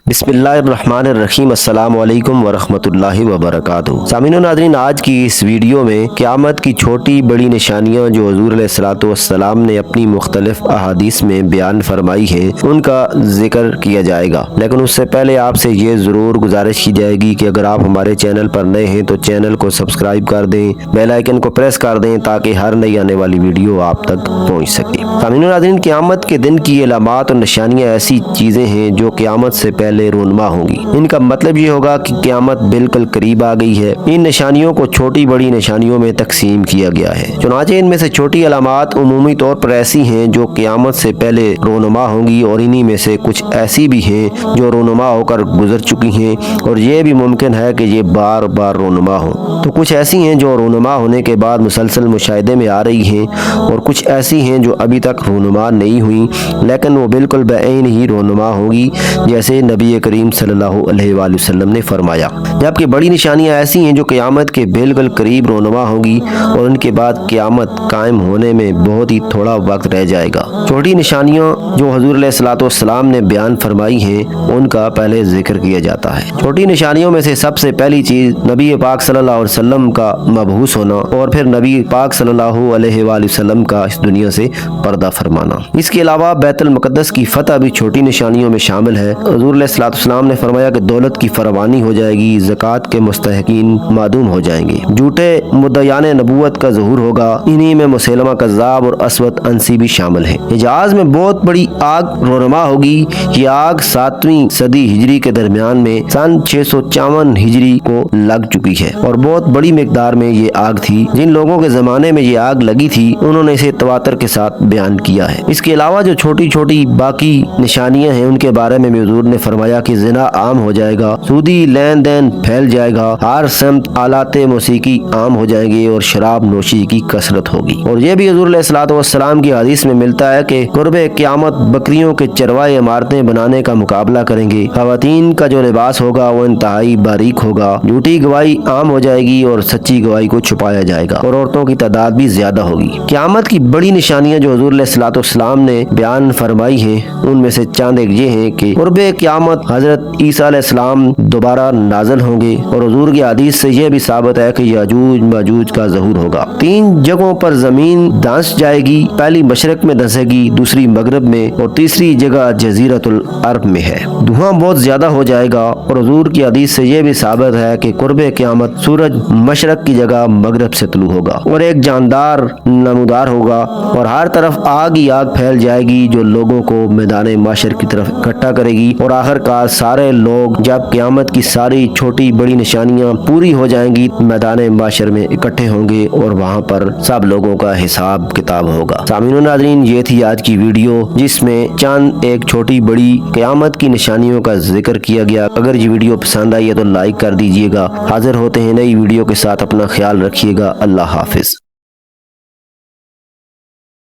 बिस्मिल्लाहिर्रहमानिर्रहीम। अस्सलाम वालेकुम वरहमतुल्लाहि वबरकातुहू। सामीन व नाज़रीन, आज की इस वीडियो में क़यामत की छोटी बड़ी निशानियाँ जो हुज़ूर अलैहिस्सलातु वस्सलाम ने अपनी मुख्तलिफ अहादीस में बयान फरमाई हैं, उनका जिक्र किया जाएगा। लेकिन उससे पहले आपसे ये ज़रूर गुजारिश की जाएगी कि अगर आप हमारे चैनल पर नए हैं तो चैनल को सब्सक्राइब कर दें, बेल आइकन को प्रेस कर दें ताकि हर नई आने वाली वीडियो आप तक पहुँच सके। सामीन व नाज़रीन, क़यामत के दिन की अलामात और निशानियाँ ऐसी चीज़ें हैं जो क़यामत से पहले रोनमा होंगी। इनका मतलब ये होगा कि क़यामत बिल्कुल करीब आ गई है। इन निशानियों को छोटी बड़ी निशानियों में तकसीम किया गया है। चुनांचे इनमें से छोटी अलामात उमूमी तौर पर ऐसी हैं जो क़यामत से पहले रोनमा होंगी, और इन्हीं में से कुछ ऐसी भी हैं जो रोनमा होकर गुजर चुकी हैं और ये भी मुमकिन है कि ये बार बार रोनमा हो। तो कुछ ऐसी हैं जो रोनमा होने के बाद मुसलसल मुशाहिदे में आ रही हैं, और कुछ ऐसी हैं जो अभी तक रोनमा नहीं हुई लेकिन वो बिल्कुल बेईन ही रोनमा होगी, जैसे नबी करीम सल्लल्लाहु अलैहि वसल्लम ने फरमाया। जबकि बड़ी निशानियां ऐसी हैं जो क़यामत के बिल्कुल करीब रोनुमा होंगी और उनके बाद क़यामत कायम होने में बहुत ही थोड़ा वक्त रह जाएगा। छोटी निशानियां जो हुज़ूर अलैहिस्सलातु वस्सलाम ने बयान फरमाई हैं, उनका पहले जिक्र किया जाता है। छोटी निशानियों में से सबसे पहली चीज़ नबी पाक सल्लल्लाहु अलैहि वसल्लम का मबऊस होना और फिर नबी पाक सल्लल्लाहु अलैहि वसल्लम का इस दुनिया से पर्दा फरमाना। इसके अलावा बैतुल मुक़द्दस की फतह भी छोटी निशानियों में शामिल है। हुज़ूर अलैहिस्सलाम ने फरमाया कि दौलत की फरावानी हो जाएगी, ज़कात के मुस्तहकीन मादूम हो जाएंगे, झूठे मुद्दयाने नबूवत का ज़हूर होगा। इन्हीं में मुसैलमा कज़्ज़ाब और असवद अंसी भी शामिल हैं। हिजाज में बहुत बड़ी आग रोनमा होगी। ये आग 7वीं सदी हिजरी के दरमियान में सन 654 हिजरी को लग चुकी है और बहुत बड़ी मिकदार में ये आग थी। जिन लोगों के ज़माने में ये आग लगी थी उन्होंने इसे तवातर के साथ बयान किया है। इसके अलावा जो छोटी छोटी बाकी निशानियाँ हैं उनके बारे में हुज़ूर ने फरमाया कि ज़िना आम हो जाएगा, सूदी लेन देन फैल जाएगा, हर समत आलाते मौसीकी आम हो जाएंगे और शराब नोशी की कसरत होगी। और ये भी हुज़ूर अलैहिस्सलातु वस्सलाम की हदीस में मिलता है कि कुर्बे क़यामत बकरियों के चरवाए इमारतें बनाने का मुकाबला करेंगे। ख़वातीन का जो लिबास होगा वो इंतहाई बारीक होगा, झूठी गवाही आम हो जाएगी और सच्ची गवाही को छुपाया जाएगा और औरतों की तादाद भी ज्यादा होगी। क़यामत की बड़ी निशानियाँ जो हुज़ूर अलैहिस्सलातु वस्सलाम ने बयान फरमाई हैं, उनमें से चंद एक ये हैं कि कुर्बे क़यामत हज़रत ईसा अलैहिस्सलाम दोबारा नाज़िल होंगे और हुज़ूर की हदीस से यह भी साबित है कि याजूज माजूज का ज़हूर होगा। 3 जगहों पर ज़मीन धंस जाएगी, पहली मशरक में धंसेगी, दूसरी मगरब में और तीसरी जगह जज़ीरतुल अरब में है। धुआं बहुत ज्यादा हो जाएगा और हुज़ूर की हदीस से यह भी साबित है कि कुर्बे क़यामत सूरज मशरक की जगह मगरब से तुलू होगा और एक जानदार नमूदार होगा और हर तरफ आग ही आग फैल जाएगी जो लोगों को मैदान माशर की तरफ इकट्ठा करेगी। और आखिरकार सारे लोग जब क़यामत की सारी छोटी बड़ी निशानियां पूरी हो जाएंगी मैदान माशर में इकट्ठे होंगे और वहां पर सब लोगों का हिसाब किताब होगा। सामीन व नाज़रीन, ये थी आज की वीडियो जिसमें चंद एक छोटी बड़ी क़यामत की निशानियों का जिक्र किया गया। अगर ये वीडियो पसंद आई है तो लाइक कर दीजिएगा। हाजिर होते हैं नई वीडियो के साथ, अपना ख्याल रखिएगा। अल्लाह हाफिज।